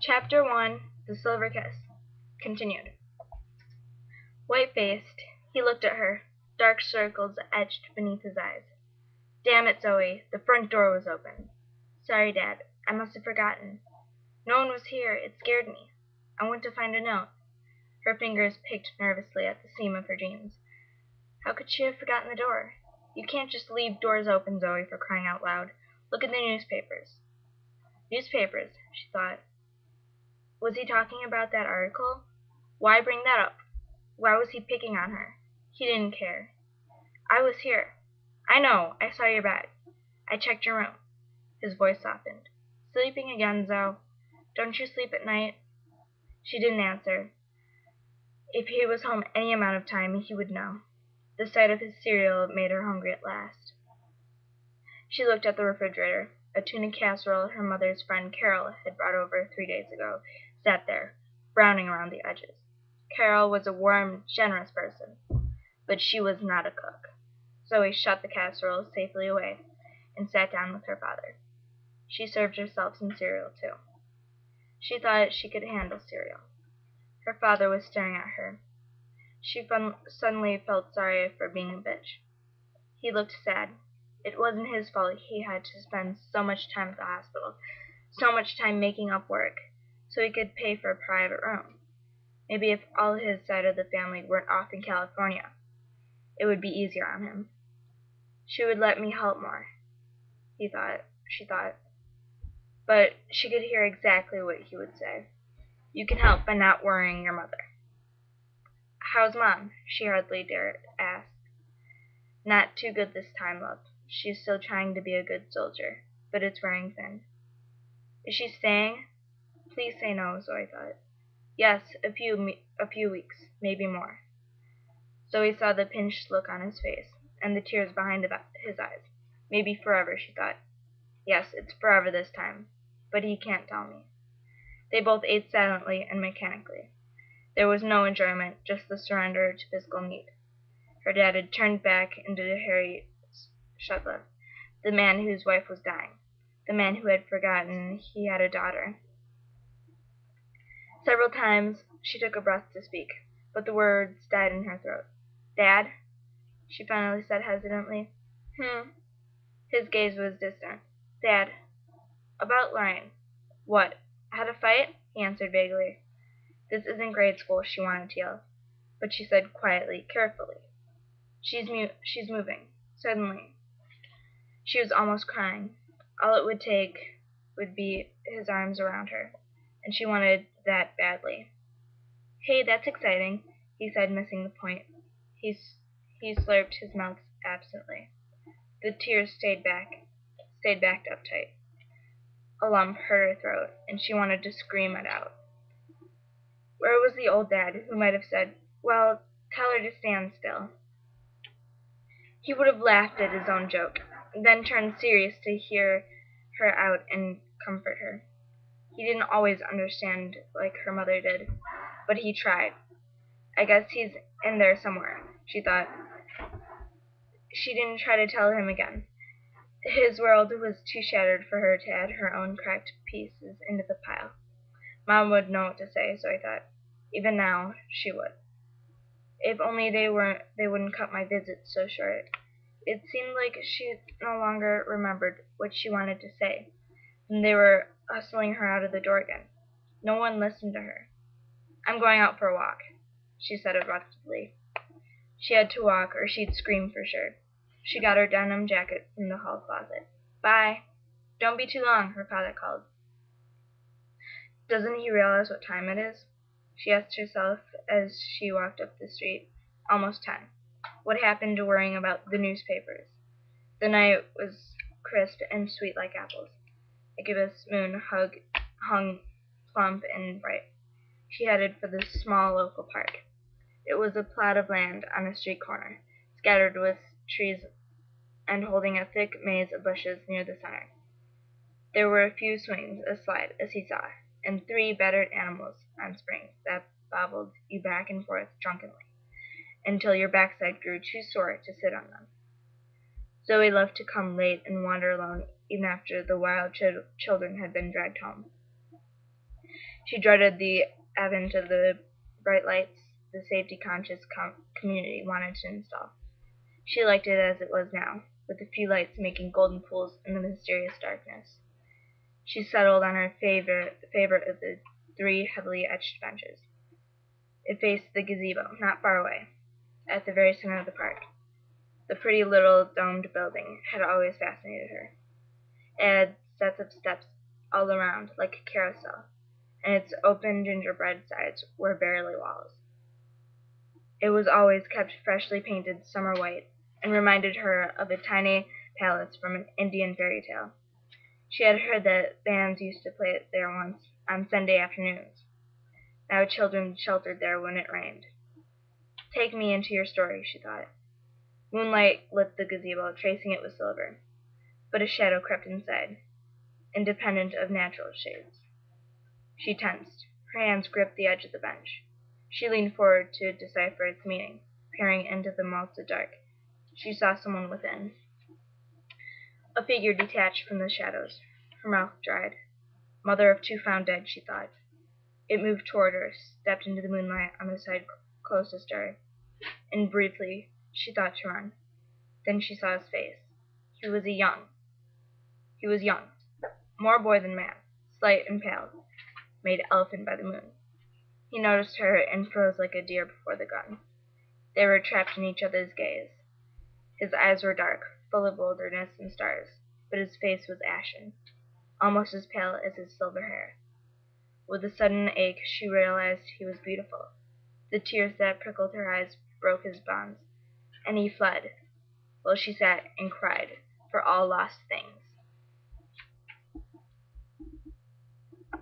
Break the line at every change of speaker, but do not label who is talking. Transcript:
Chapter 1 The Silver Kiss Continued. White-faced, he looked at her, dark circles etched beneath his eyes. "Damn it, Zoe, the front door was open." "Sorry, Dad, I must have forgotten." "No one was here. It scared me. I went to find a note." Her fingers picked nervously at the seam of her jeans. How could she have forgotten the door? You can't just leave doors open, Zoe, for crying out loud. Look at the newspapers. Newspapers, she thought. Was he talking about that article? Why bring that up? Why was he picking on her? He didn't care. "I was here." "I know. I saw your bag. I checked your room." His voice softened. "Sleeping again, Zoe? Don't you sleep at night?" She didn't answer. If he was home any amount of time, he would know. The sight of his cereal made her hungry at last. She looked at the refrigerator. A tuna casserole her mother's friend Carol had brought over 3 days ago sat there, browning around the edges. Carol was a warm, generous person, but she was not a cook. Zoe shut the casserole safely away and sat down with her father. She served herself some cereal, too. She thought she could handle cereal. Her father was staring at her. She suddenly felt sorry for being a bitch. He looked sad. It wasn't his fault he had to spend so much time at the hospital, so much time making up work, so he could pay for a private room. Maybe if all his side of the family weren't off in California, it would be easier on him. She would let me help more, she thought. But she could hear exactly what he would say. You can help by not worrying your mother. How's Mom? She hardly dared ask. Not too good this time, love. She's still trying to be a good soldier, but it's wearing thin. Is she staying? Please say no, Zoe thought. Yes, a few weeks, maybe more. Zoe saw the pinched look on his face, and the tears behind his eyes. Maybe forever, she thought. Yes, it's forever this time, but he can't tell me. They both ate silently and mechanically. There was no enjoyment, just the surrender to physical need. Her dad had turned back into Harry Shutler, the man whose wife was dying, the man who had forgotten he had a daughter. Several times she took a breath to speak, but the words died in her throat. "Dad?" she finally said hesitantly. His gaze was distant. "Dad, about Lorraine." "What? Had a fight?" he answered vaguely. "This isn't grade school," she wanted to yell, but she said quietly, carefully. She's moving. Suddenly. She was almost crying. All it would take would be his arms around her, and she wanted that badly. "Hey, that's exciting," he said, missing the point. He slurped his mouth absently. The tears stayed backed up tight. A lump hurt her throat, and she wanted to scream it out. Where was the old dad who might have said, "Well, tell her to stand still"? He would have laughed at his own joke, then turned serious to hear her out and comfort her. He didn't always understand like her mother did, but he tried. I guess he's in there somewhere, she thought. She didn't try to tell him again. His world was too shattered for her to add her own cracked pieces into the pile. Mom would know what to say, so I thought. Even now, she would. If only they wouldn't cut my visits so short. It seemed like she no longer remembered what she wanted to say, and they were hustling her out of the door again. No one listened to her. "I'm going out for a walk," she said abruptly. She had to walk, or she'd scream for sure. She got her denim jacket from the hall closet. "Bye. Don't be too long," her father called. Doesn't he realize what time it is? She asked herself as she walked up the street. Almost 10. What happened to worrying about the newspapers? The night was crisp and sweet like apples. A gibbous moon hung plump and bright. She headed for the small local park. It was a plot of land on a street corner, scattered with trees and holding a thick maze of bushes near the center. There were a few swings, a slide, as he saw, and 3 battered animals on springs that bobbled you back and forth drunkenly, until your backside grew too sore to sit on them. Zoe loved to come late and wander alone even after the wild children had been dragged home. She dreaded the advent of the bright lights the safety-conscious community wanted to install. She liked it as it was now, with a few lights making golden pools in the mysterious darkness. She settled on her favorite of the three heavily etched benches. It faced the gazebo, not far away, at the very center of the park. The pretty little domed building had always fascinated her. It had sets of steps all around, like a carousel, and its open gingerbread sides were barely walls. It was always kept freshly painted summer white, and reminded her of a tiny palace from an Indian fairy tale. She had heard that bands used to play it there once on Sunday afternoons. Now children sheltered there when it rained. Take me into your story, she thought. Moonlight lit the gazebo, tracing it with silver, but a shadow crept inside, independent of natural shades. She tensed. Her hands gripped the edge of the bench. She leaned forward to decipher its meaning. Peering into the melted dark, she saw someone within. A figure detached from the shadows. Her mouth dried. Mother of two found dead, she thought. It moved toward her, stepped into the moonlight on the side closest to her, and briefly she thought to run. Then she saw his face. He was young, more boy than man, slight and pale, made elfin by the moon. He noticed her and froze like a deer before the gun. They were trapped in each other's gaze. His eyes were dark, full of wilderness and stars, but his face was ashen, almost as pale as his silver hair. With a sudden ache she realized he was beautiful. The tears that prickled her eyes broke his bonds, and he fled, while she sat and cried for all lost things.